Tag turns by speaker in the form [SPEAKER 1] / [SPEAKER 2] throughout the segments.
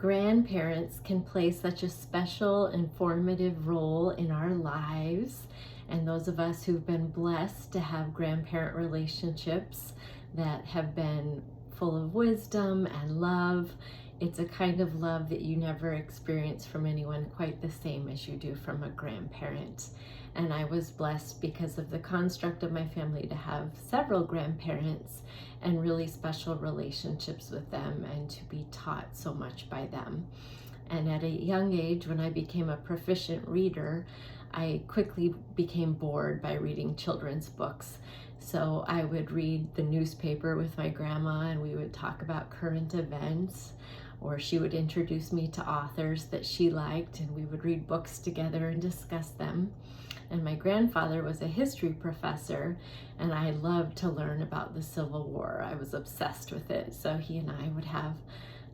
[SPEAKER 1] grandparents can play such a special, informative role in our lives. And those of us who've been blessed to have grandparent relationships that have been full of wisdom and love, it's a kind of love that you never experience from anyone quite the same as you do from a grandparent. And I was blessed because of the construct of my family to have several grandparents and really special relationships with them and to be taught so much by them. And at a young age, when I became a proficient reader, I quickly became bored by reading children's books. So I would read the newspaper with my grandma and we would talk about current events, or she would introduce me to authors that she liked and we would read books together and discuss them. And my grandfather was a history professor and I loved to learn about the Civil War. I was obsessed with it. So he and I would have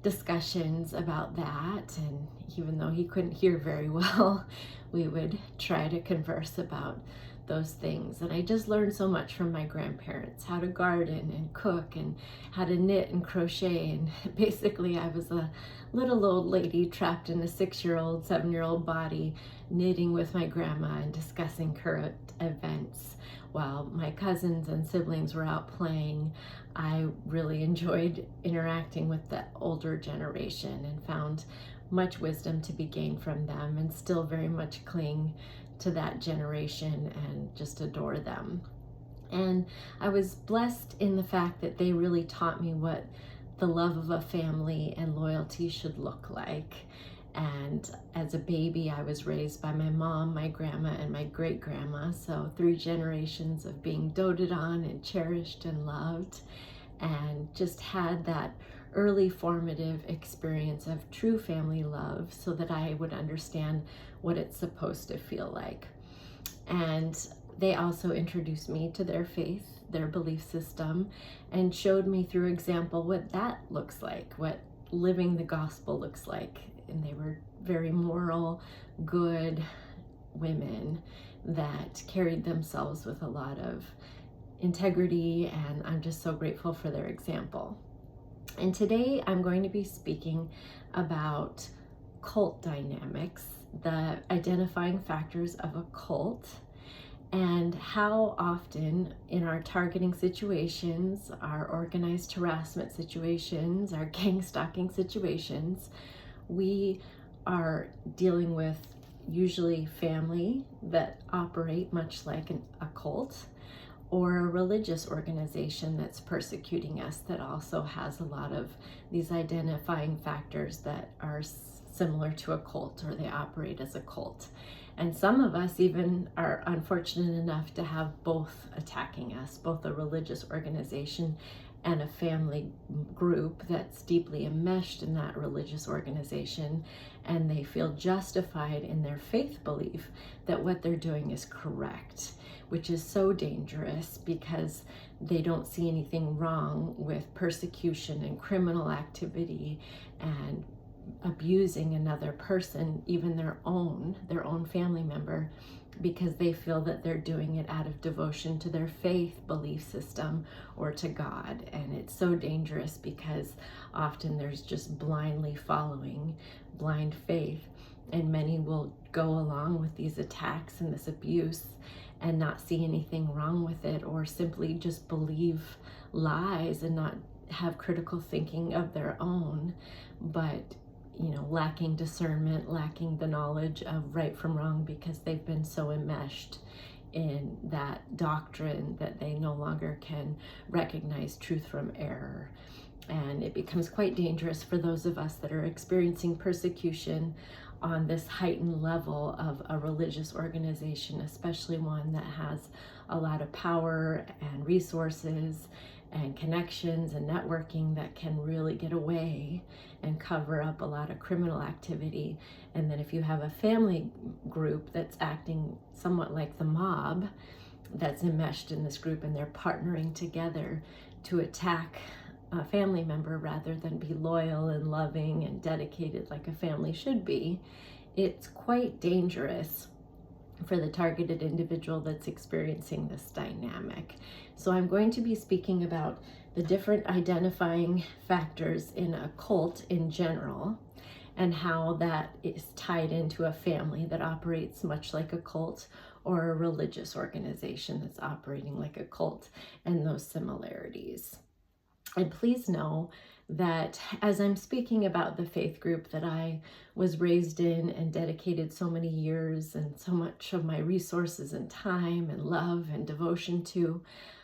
[SPEAKER 1] discussions about that, and even though he couldn't hear very well, we would try to converse about those things. And I just learned so much from my grandparents, how to garden and cook and how to knit and crochet. And basically I was a little old lady trapped in a 6-year-old, 7-year-old body, knitting with my grandma and discussing current events. While my cousins and siblings were out playing, I really enjoyed interacting with the older generation and found much wisdom to be gained from them, and still very much cling to that generation and just adore them. And I was blessed in the fact that they really taught me what the love of a family and loyalty should look like. And as a baby, I was raised by my mom, my grandma, and my great-grandma. So 3 generations of being doted on and cherished and loved, and just had that early formative experience of true family love so that I would understand what it's supposed to feel like. And they also introduced me to their faith, their belief system, and showed me through example what that looks like, what living the gospel looks like. And they were very moral, good women that carried themselves with a lot of integrity, and I'm just so grateful for their example. And today I'm going to be speaking about cult dynamics, the identifying factors of a cult, and how often in our targeting situations, our organized harassment situations, our gang stalking situations, we are dealing with usually family that operate much like a cult, or a religious organization that's persecuting us that also has a lot of these identifying factors that are similar to a cult, or they operate as a cult. And some of us even are unfortunate enough to have both attacking us, both a religious organization and a family group that's deeply enmeshed in that religious organization, and they feel justified in their faith belief that what they're doing is correct, which is so dangerous because they don't see anything wrong with persecution and criminal activity and abusing another person, even their own family member, because they feel that they're doing it out of devotion to their faith belief system or to God. And it's so dangerous because often there's just blindly following, blind faith, and many will go along with these attacks and this abuse and not see anything wrong with it, or simply just believe lies and not have critical thinking of their own, but lacking discernment, lacking the knowledge of right from wrong because they've been so enmeshed in that doctrine that they no longer can recognize truth from error. And it becomes quite dangerous for those of us that are experiencing persecution on this heightened level of a religious organization, especially one that has a lot of power and resources and connections and networking that can really get away and cover up a lot of criminal activity. And then if you have a family group that's acting somewhat like the mob that's enmeshed in this group, and they're partnering together to attack a family member rather than be loyal and loving and dedicated like a family should be, it's quite dangerous for the targeted individual that's experiencing this dynamic. So I'm going to be speaking about the different identifying factors in a cult in general, and how that is tied into a family that operates much like a cult, or a religious organization that's operating like a cult, and those similarities. And please know that as I'm speaking about the faith group that I was raised in and dedicated so many years and so much of my resources and time and love and devotion to,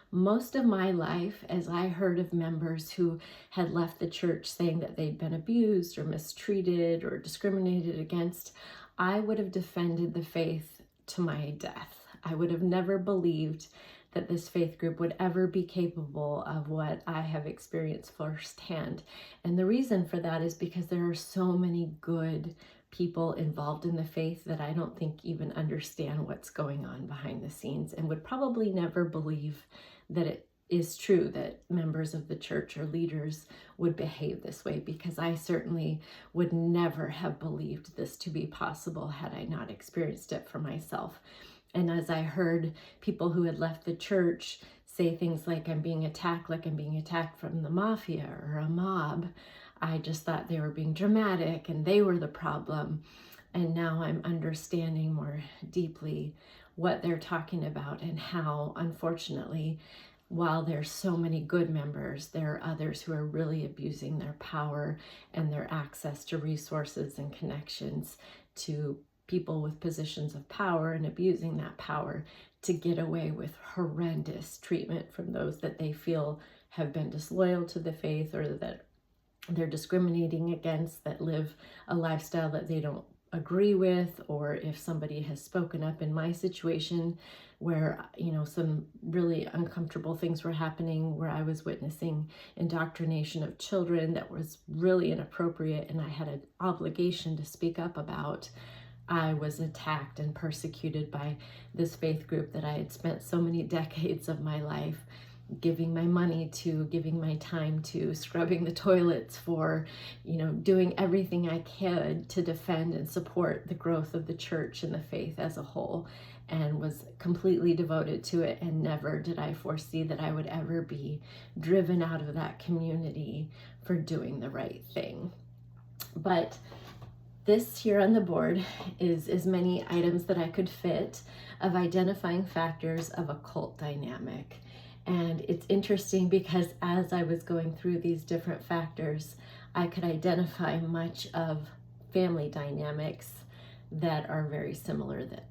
[SPEAKER 1] most of my life, as I heard of members who had left the church saying that they'd been abused or mistreated or discriminated against, I would have defended the faith to my death. I would have never believed that this faith group would ever be capable of what I have experienced firsthand. And the reason for that is because there are so many good people involved in the faith that I don't think even understand what's going on behind the scenes, and would probably never believe that it is true that members of the church or leaders would behave this way, because I certainly would never have believed this to be possible had I not experienced it for myself. And as I heard people who had left the church say things like I'm being attacked from the mafia or a mob, I just thought they were being dramatic and they were the problem. And now I'm understanding more deeply what they're talking about, and how, unfortunately, while there's so many good members, there are others who are really abusing their power and their access to resources and connections to people with positions of power, and abusing that power to get away with horrendous treatment from those that they feel have been disloyal to the faith, or that they're discriminating against, that live a lifestyle that they don't agree with. Or if somebody has spoken up in my situation where, some really uncomfortable things were happening, where I was witnessing indoctrination of children that was really inappropriate and I had an obligation to speak up about, I was attacked and persecuted by this faith group that I had spent so many decades of my life giving my money to, giving my time to, scrubbing the toilets for, doing everything I could to defend and support the growth of the church and the faith as a whole, and was completely devoted to it. And never did I foresee that I would ever be driven out of that community for doing the right thing. But this here on the board is as many items that I could fit of identifying factors of a cult dynamic. And it's interesting because as I was going through these different factors, I could identify much of family dynamics that are very similar, that,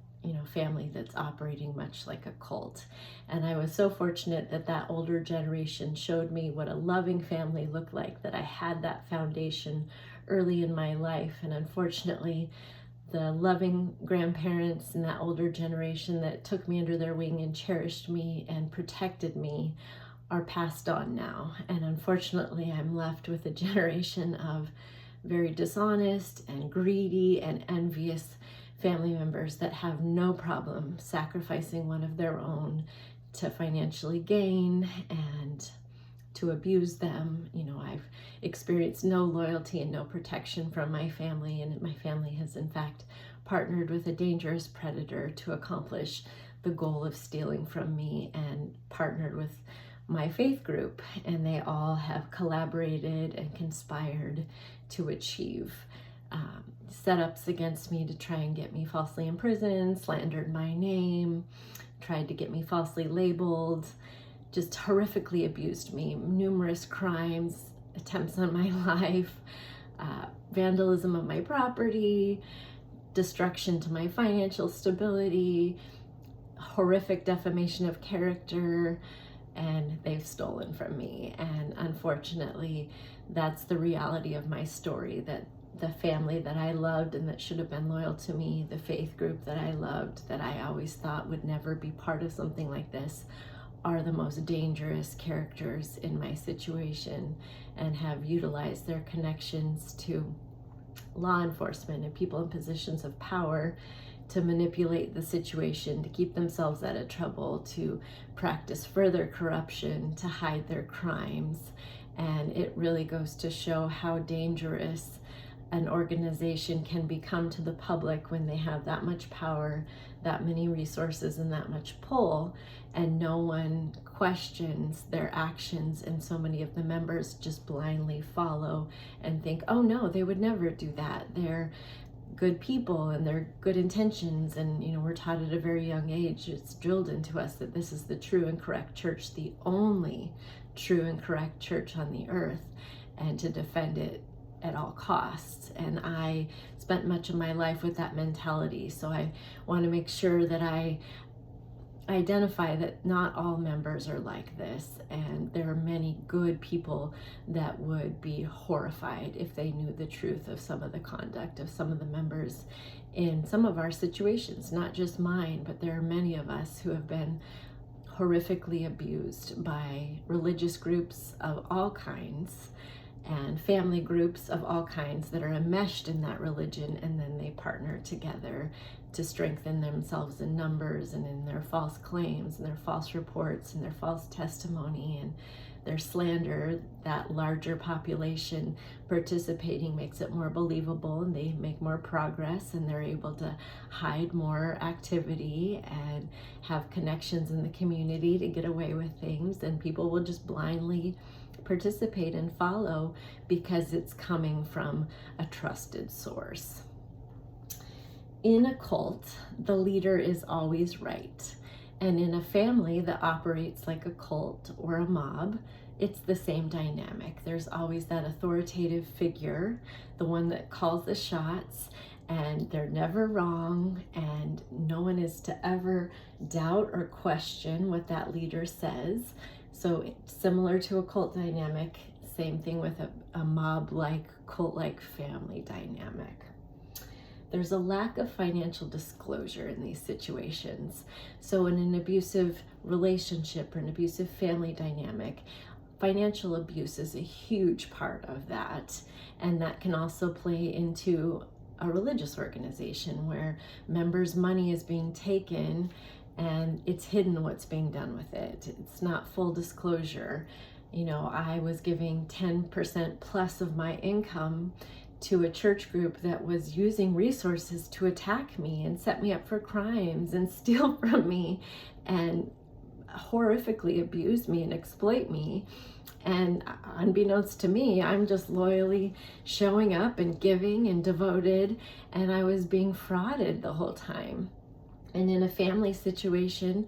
[SPEAKER 1] family that's operating much like a cult. And I was so fortunate that that older generation showed me what a loving family looked like, that I had that foundation early in my life. And unfortunately, the loving grandparents in that older generation that took me under their wing and cherished me and protected me are passed on now. And unfortunately, I'm left with a generation of very dishonest and greedy and envious family members that have no problem sacrificing one of their own to financially gain and to abuse them. I've experienced no loyalty and no protection from my family, and my family has in fact partnered with a dangerous predator to accomplish the goal of stealing from me, and partnered with my faith group, and they all have collaborated and conspired to achieve setups against me to try and get me falsely imprisoned, slandered my name, tried to get me falsely labeled, just horrifically abused me, numerous crimes, attempts on my life, vandalism of my property, destruction to my financial stability, horrific defamation of character, and they've stolen from me. And unfortunately, that's the reality of my story, that the family that I loved and that should have been loyal to me, the faith group that I loved, that I always thought would never be part of something like this, are the most dangerous characters in my situation, and have utilized their connections to law enforcement and people in positions of power to manipulate the situation, to keep themselves out of trouble, to practice further corruption, to hide their crimes. And it really goes to show how dangerous an organization can become to the public when they have that much power, that many resources, and that much pull, and no one questions their actions, and so many of the members just blindly follow and think, oh no, they would never do that. They're good people and they're good intentions, and we're taught at a very young age, it's drilled into us that this is the true and correct church, the only true and correct church on the earth, and to defend it at all costs. And I spent much of my life with that mentality, so I want to make sure that I identify that not all members are like this, and there are many good people that would be horrified if they knew the truth of some of the conduct of some of the members in some of our situations, not just mine, but there are many of us who have been horrifically abused by religious groups of all kinds and family groups of all kinds that are enmeshed in that religion, and then they partner together to strengthen themselves in numbers and in their false claims and their false reports and their false testimony and their slander. That larger population participating makes it more believable, and they make more progress, and they're able to hide more activity and have connections in the community to get away with things, and people will just blindly participate and follow because it's coming from a trusted source. In a cult, the leader is always right. And in a family that operates like a cult or a mob, it's the same dynamic. There's always that authoritative figure, the one that calls the shots, and they're never wrong, and no one is to ever doubt or question what that leader says. So it's similar to a cult dynamic, same thing with a mob-like, cult-like family dynamic. There's a lack of financial disclosure in these situations. So in an abusive relationship or an abusive family dynamic, financial abuse is a huge part of that. And that can also play into a religious organization where members' money is being taken and it's hidden what's being done with it. It's not full disclosure. I was giving 10% plus of my income to a church group that was using resources to attack me and set me up for crimes and steal from me and horrifically abuse me and exploit me. And unbeknownst to me, I'm just loyally showing up and giving and devoted, and I was being frauded the whole time. And in a family situation,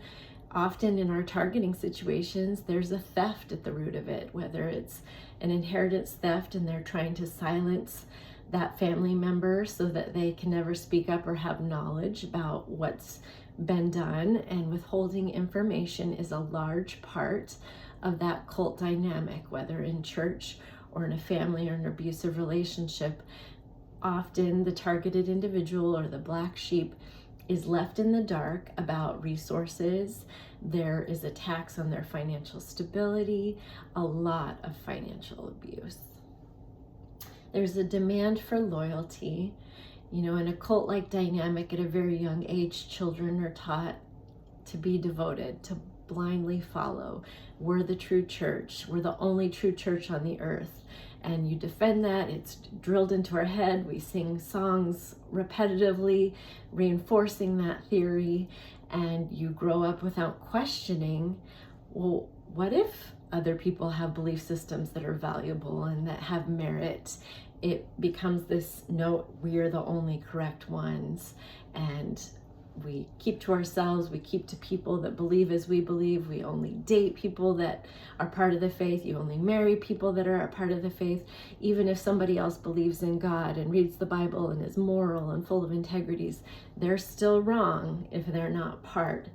[SPEAKER 1] often in our targeting situations, there's a theft at the root of it, whether it's an inheritance theft and they're trying to silence that family member so that they can never speak up or have knowledge about what's been done. And withholding information is a large part of that cult dynamic, whether in church or in a family or an abusive relationship. Often the targeted individual or the black sheep is left in the dark about resources. There is attacks on their financial stability, a lot of financial abuse. There's a demand for loyalty. In a cult-like dynamic at a very young age, children are taught to be devoted, to blindly follow. We're the true church. We're the only true church on the earth. And you defend that. It's drilled into our head. We sing songs repetitively, reinforcing that theory. And you grow up without questioning, well, what if other people have belief systems that are valuable and that have merit? It becomes this note, we are the only correct ones. And we keep to ourselves, we keep to people that believe as we believe, we only date people that are part of the faith, you only marry people that are a part of the faith. Even if somebody else believes in God and reads the Bible and is moral and full of integrities, they're still wrong if they're not part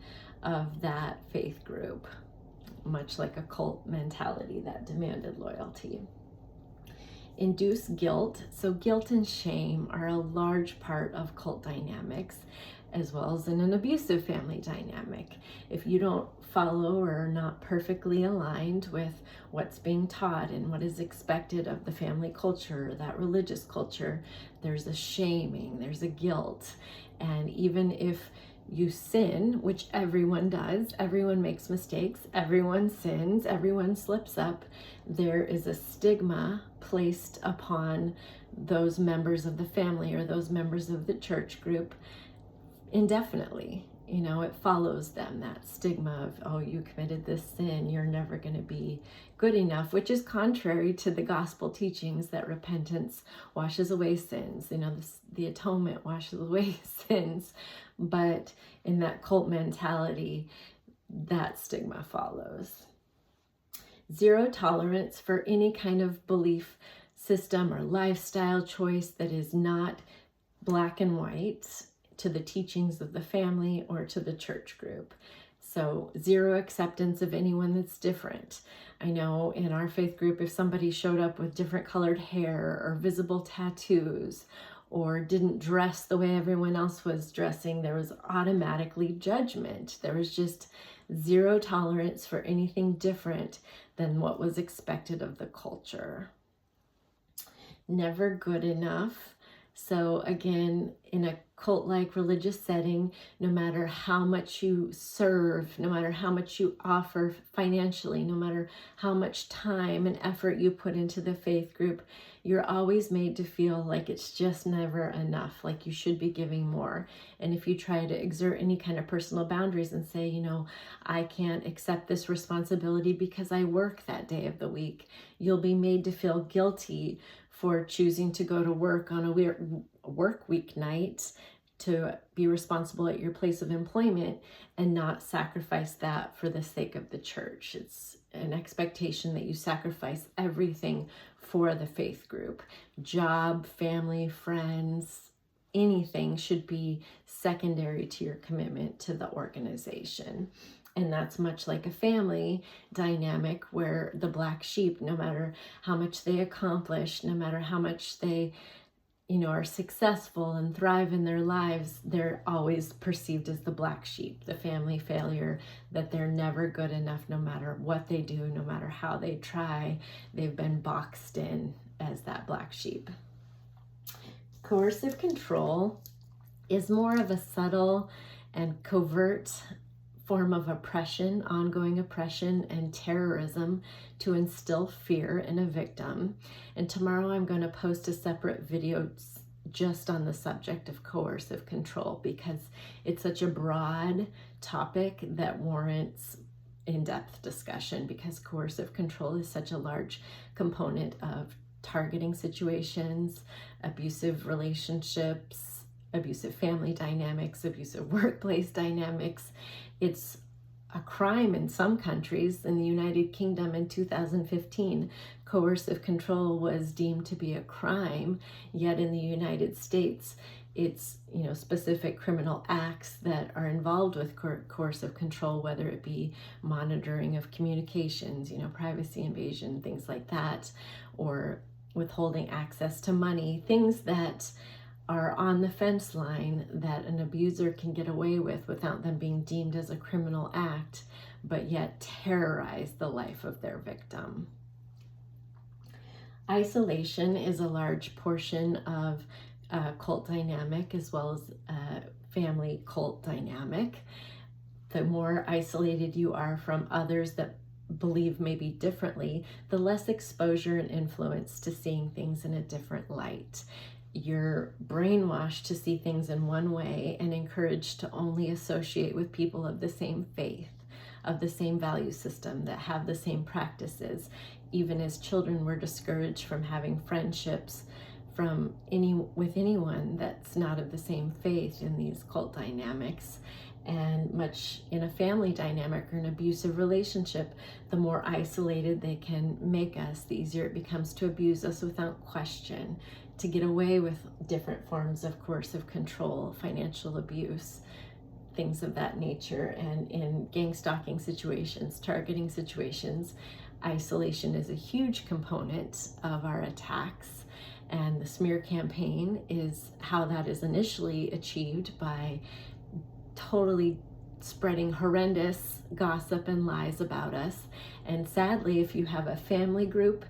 [SPEAKER 1] of that faith group, much like a cult mentality that demanded loyalty. Induce guilt. So guilt and shame are a large part of cult dynamics, as well as in an abusive family dynamic. If you don't follow or are not perfectly aligned with what's being taught and what is expected of the family culture, that religious culture, there's a shaming, there's a guilt. And even if you sin, which everyone does, everyone makes mistakes, everyone sins, everyone slips up, there is a stigma placed upon those members of the family or those members of the church group indefinitely. You know, it follows them, that stigma of, oh, you committed this sin, you're never going to be good enough, which is contrary to the gospel teachings that repentance washes away sins. You know, the atonement washes away sins. But in that cult mentality, that stigma follows. Zero tolerance for any kind of belief system or lifestyle choice that is not black and white to the teachings of the family or to the church group. So zero acceptance of anyone that's different. I know in our faith group, if somebody showed up with different colored hair or visible tattoos or didn't dress the way everyone else was dressing, there was automatically judgment. There was just zero tolerance for anything different than what was expected of the culture. Never good enough. So again, in a cult-like religious setting, no matter how much you serve, no matter how much you offer financially, no matter how much time and effort you put into the faith group, you're always made to feel like it's just never enough, like you should be giving more. And if you try to exert any kind of personal boundaries and say, you know, I can't accept this responsibility because I work that day of the week, you'll be made to feel guilty for choosing to go to work on a work weeknight to be responsible at your place of employment and not sacrifice that for the sake of the church. It's an expectation that you sacrifice everything for the faith group. Job, family, friends, anything should be secondary to your commitment to the organization. And that's much like a family dynamic where the black sheep, no matter how much they accomplish, no matter how much they, you know, are successful and thrive in their lives, they're always perceived as the black sheep, the family failure, that they're never good enough no matter what they do, no matter how they try. They've been boxed in as that black sheep. Coercive control is more of a subtle and covert form of oppression, ongoing oppression and terrorism to instill fear in a victim. And tomorrow I'm going to post a separate video just on the subject of coercive control because it's such a broad topic that warrants in-depth discussion, because coercive control is such a large component of targeting situations, abusive relationships, abusive family dynamics, abusive workplace dynamics. It's a crime in some countries. In the United Kingdom in 2015, coercive control was deemed to be a crime, yet in the United States, it's, you know, specific criminal acts that are involved with coercive control, whether it be monitoring of communications, you know, privacy invasion, things like that, or withholding access to money, things that are on the fence line that an abuser can get away with without them being deemed as a criminal act, but yet terrorize the life of their victim. Isolation is a large portion of cult dynamic as well as family cult dynamic. The more isolated you are from others that believe maybe differently, the less exposure and influence to seeing things in a different light. You're brainwashed to see things in one way and encouraged to only associate with people of the same faith, of the same value system, that have the same practices. Even as children, we're discouraged from having friendships with anyone that's not of the same faith in these cult dynamics. And much in a family dynamic or an abusive relationship, the more isolated they can make us, the easier it becomes to abuse us without question, to get away with different forms of coercive control, financial abuse, things of that nature. And in gang stalking situations, targeting situations, isolation is a huge component of our attacks. And the smear campaign is how that is initially achieved, by totally spreading horrendous gossip and lies about us. And sadly, if you have a family group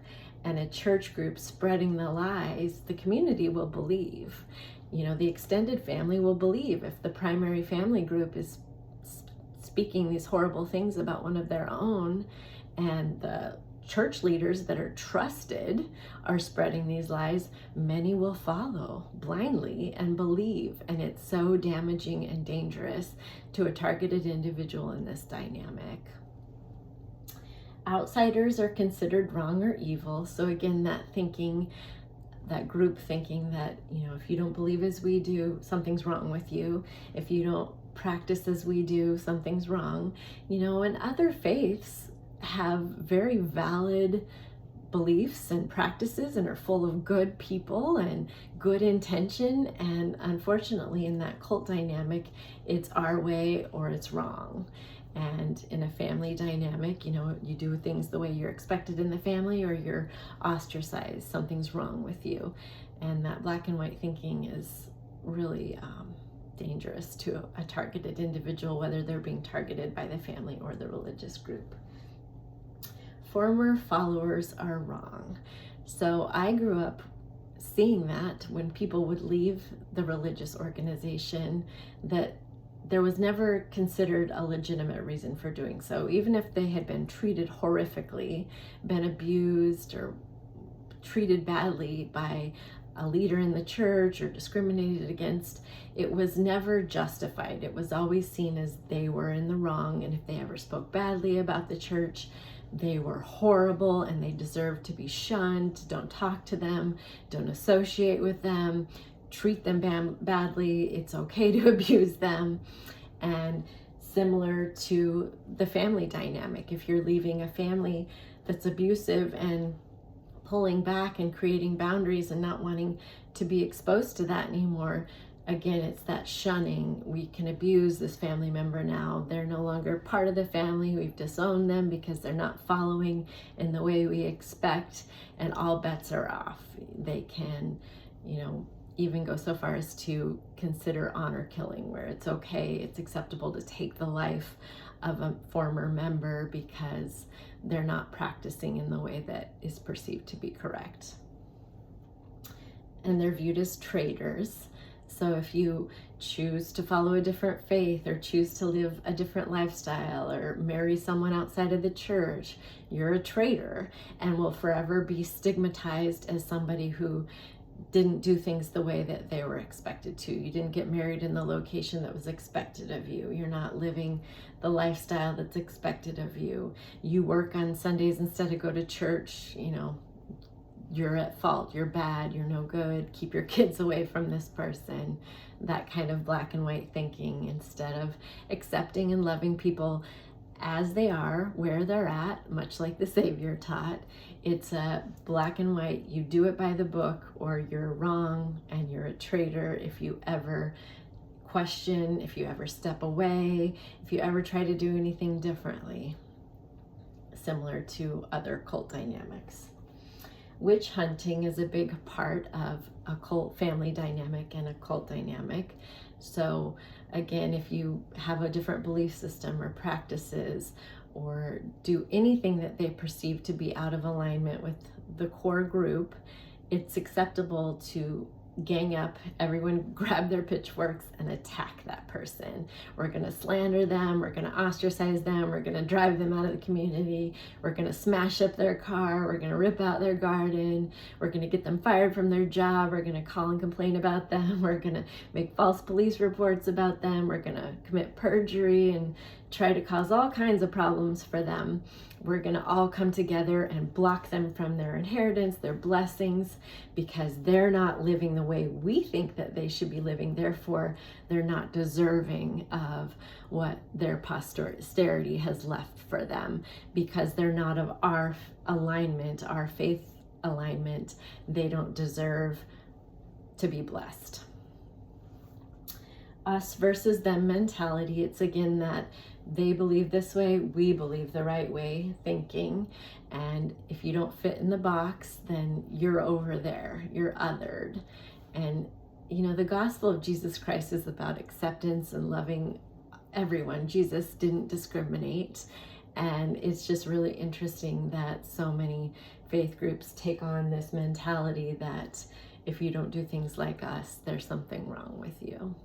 [SPEAKER 1] and a church group spreading the lies, the community will believe. The extended family will believe if the primary family group is speaking these horrible things about one of their own, and the church leaders that are trusted are spreading these lies, many will follow blindly and believe. And it's so damaging and dangerous to a targeted individual in this dynamic. Outsiders are considered wrong or evil. So again, that group thinking that, if you don't believe as we do, something's wrong with you. If you don't practice as we do, something's wrong. And other faiths have very valid beliefs and practices and are full of good people and good intention. And unfortunately, in that cult dynamic, it's our way or it's wrong. And in a family dynamic, you do things the way you're expected in the family, or you're ostracized. Something's wrong with you. And that black and white thinking is really dangerous to a targeted individual, whether they're being targeted by the family or the religious group. Former followers are wrong. So I grew up seeing that when people would leave the religious organization, that there was never considered a legitimate reason for doing so. Even if they had been treated horrifically, been abused or treated badly by a leader in the church or discriminated against, it was never justified. It was always seen as they were in the wrong, and if they ever spoke badly about the church, they were horrible and they deserved to be shunned. Don't talk to them, don't associate with them, treat them badly. It's okay to abuse them. And similar to the family dynamic, if you're leaving a family that's abusive and pulling back and creating boundaries and not wanting to be exposed to that anymore, again, it's that shunning. We can abuse this family member now. They're no longer part of the family. We've disowned them because they're not following in the way we expect, and all bets are off. They can, even go so far as to consider honor killing, where it's okay, it's acceptable to take the life of a former member because they're not practicing in the way that is perceived to be correct. And they're viewed as traitors. So if you choose to follow a different faith, or choose to live a different lifestyle, or marry someone outside of the church, you're a traitor and will forever be stigmatized as somebody who didn't do things the way that they were expected to. You didn't get married in the location that was expected of you. You're not living the lifestyle that's expected of you. You work on Sundays instead of go to church. You're at fault, you're bad, you're no good, keep your kids away from this person. That kind of black and white thinking, instead of accepting and loving people as they are, where they're at, much like the Savior taught. It's a black and white, you do it by the book, or you're wrong and you're a traitor if you ever question, if you ever step away, if you ever try to do anything differently, similar to other cult dynamics. Witch hunting is a big part of a cult family dynamic and a cult dynamic. So again, if you have a different belief system or practices, or do anything that they perceive to be out of alignment with the core group, it's acceptable to gang up, everyone grab their pitchforks and attack that person. We're going to slander them, we're going to ostracize them, we're going to drive them out of the community, we're going to smash up their car, we're going to rip out their garden, we're going to get them fired from their job, we're going to call and complain about them, we're going to make false police reports about them, we're going to commit perjury and try to cause all kinds of problems for them. We're going to all come together and block them from their inheritance, their blessings, because they're not living the way we think that they should be living. Therefore, they're not deserving of what their posterity has left for them, because they're not of our alignment, our faith alignment. They don't deserve to be blessed. Us versus them mentality. It's again that they believe this way, we believe the right way thinking. And if you don't fit in the box, then you're over there, you're othered. And the gospel of Jesus Christ is about acceptance and loving everyone. Jesus didn't discriminate. And it's just really interesting that so many faith groups take on this mentality that if you don't do things like us, there's something wrong with you.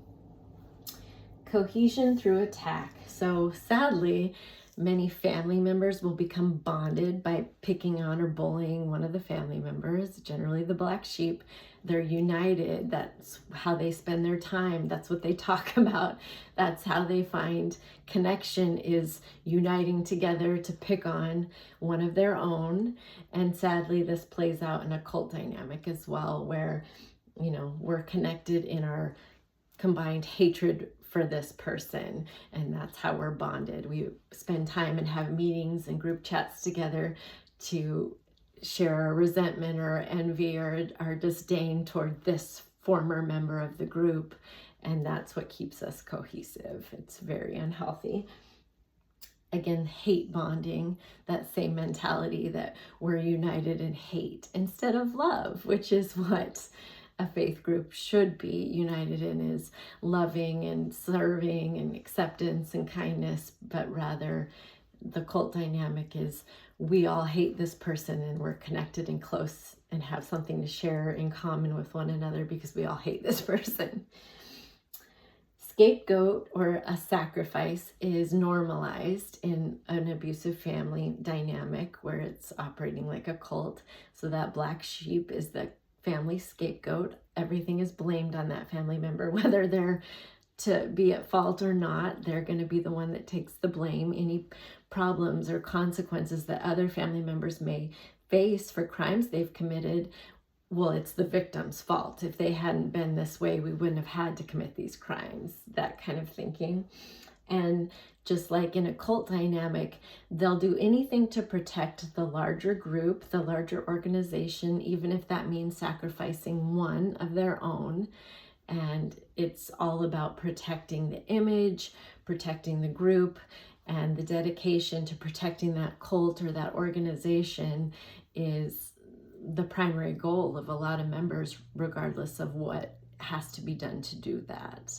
[SPEAKER 1] Cohesion through attack. So sadly, many family members will become bonded by picking on or bullying one of the family members, generally the black sheep. They're united. That's how they spend their time. That's what they talk about. That's how they find connection, is uniting together to pick on one of their own. And sadly, this plays out in a cult dynamic as well, where, we're connected in our combined hatred for this person, and that's how we're bonded. We spend time and have meetings and group chats together to share our resentment or envy or our disdain toward this former member of the group, and that's what keeps us cohesive. It's very unhealthy. Again, hate bonding, that same mentality that we're united in hate instead of love, which is what a faith group should be united in, is loving and serving and acceptance and kindness. But rather, the cult dynamic is we all hate this person and we're connected and close and have something to share in common with one another because we all hate this person. Scapegoat or a sacrifice is normalized in an abusive family dynamic where it's operating like a cult. So that black sheep is the family scapegoat. Everything is blamed on that family member, whether they're to be at fault or not. They're going to be the one that takes the blame. Any problems or consequences that other family members may face for crimes they've committed, well, it's the victim's fault. If they hadn't been this way, we wouldn't have had to commit these crimes. That kind of thinking. And just like in a cult dynamic, they'll do anything to protect the larger group, the larger organization, even if that means sacrificing one of their own. And it's all about protecting the image, protecting the group, and the dedication to protecting that cult or that organization is the primary goal of a lot of members, regardless of what has to be done to do that.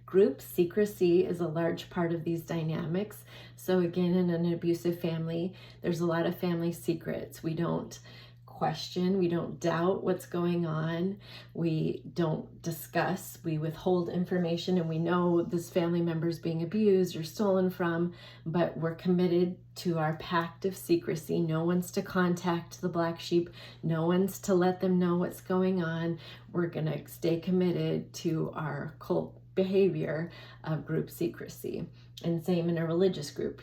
[SPEAKER 1] Group secrecy is a large part of these dynamics. So again, in an abusive family, there's a lot of family secrets. We don't question, we don't doubt what's going on, we don't discuss, we withhold information, and we know this family member is being abused or stolen from, but we're committed to our pact of secrecy. No one's to contact the black sheep, no one's to let them know what's going on. We're gonna stay committed to our cult behavior of group secrecy. And same in a religious group.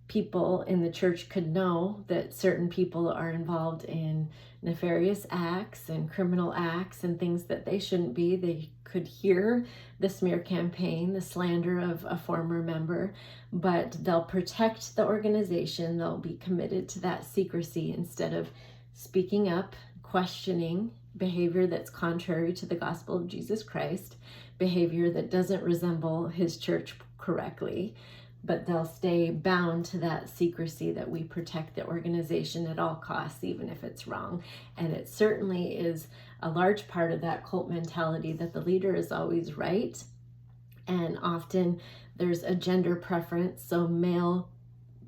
[SPEAKER 1] People in the church could know that certain people are involved in nefarious acts and criminal acts and things that they shouldn't be. They could hear the smear campaign, the slander of a former member, but they'll protect the organization. They'll be committed to that secrecy instead of speaking up, questioning behavior that's contrary to the gospel of Jesus Christ, behavior that doesn't resemble his church correctly. But they'll stay bound to that secrecy, that we protect the organization at all costs, even if it's wrong. And it certainly is a large part of that cult mentality that the leader is always right. And often there's a gender preference, so male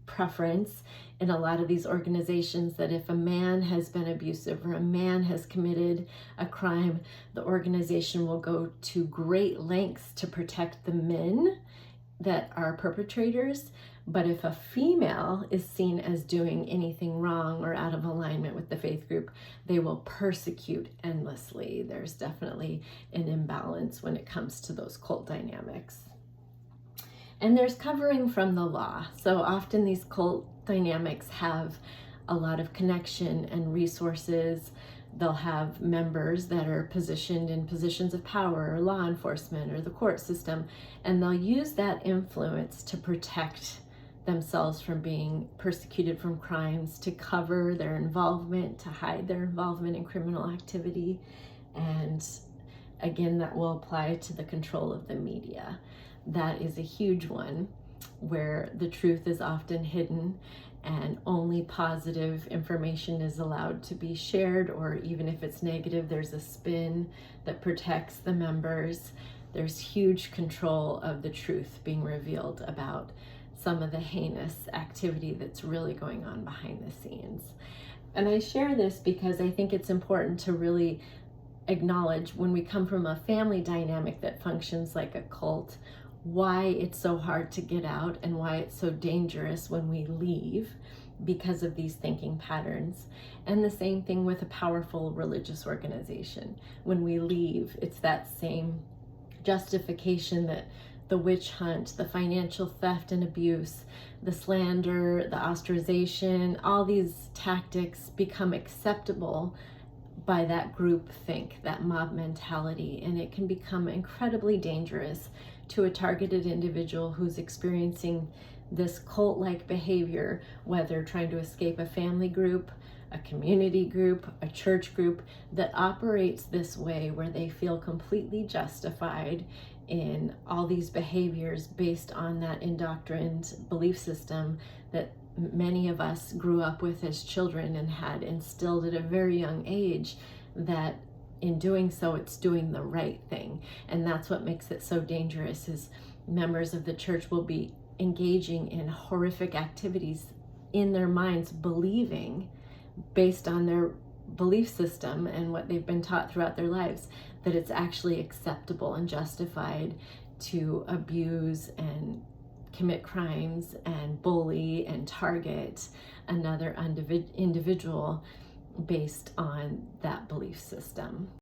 [SPEAKER 1] preference in a lot of these organizations, that if a man has been abusive or a man has committed a crime, the organization will go to great lengths to protect the men that are perpetrators. But if a female is seen as doing anything wrong or out of alignment with the faith group, they will persecute endlessly. There's definitely an imbalance when it comes to those cult dynamics. And there's covering from the law. So often these cult dynamics have a lot of connection and resources. They'll have members that are positioned in positions of power or law enforcement or the court system, and they'll use that influence to protect themselves from being persecuted from crimes, to cover their involvement, to hide their involvement in criminal activity. And again, that will apply to the control of the media. That is a huge one, where the truth is often hidden and only positive information is allowed to be shared, or even if it's negative, there's a spin that protects the members. There's huge control of the truth being revealed about some of the heinous activity that's really going on behind the scenes. And I share this because I think it's important to really acknowledge, when we come from a family dynamic that functions like a cult, why it's so hard to get out and why it's so dangerous when we leave because of these thinking patterns. And the same thing with a powerful religious organization. When we leave, it's that same justification that the witch hunt, the financial theft and abuse, the slander, the ostracization, all these tactics become acceptable by that group think, that mob mentality, and it can become incredibly dangerous to a targeted individual who's experiencing this cult-like behavior, whether trying to escape a family group, a community group, a church group that operates this way, where they feel completely justified in all these behaviors based on that indoctrined belief system that many of us grew up with as children and had instilled at a very young age, that in doing so it's doing the right thing. And that's what makes it so dangerous, is members of the church will be engaging in horrific activities in their minds, believing, based on their belief system and what they've been taught throughout their lives, that it's actually acceptable and justified to abuse and commit crimes and bully and target another individual based on that belief system.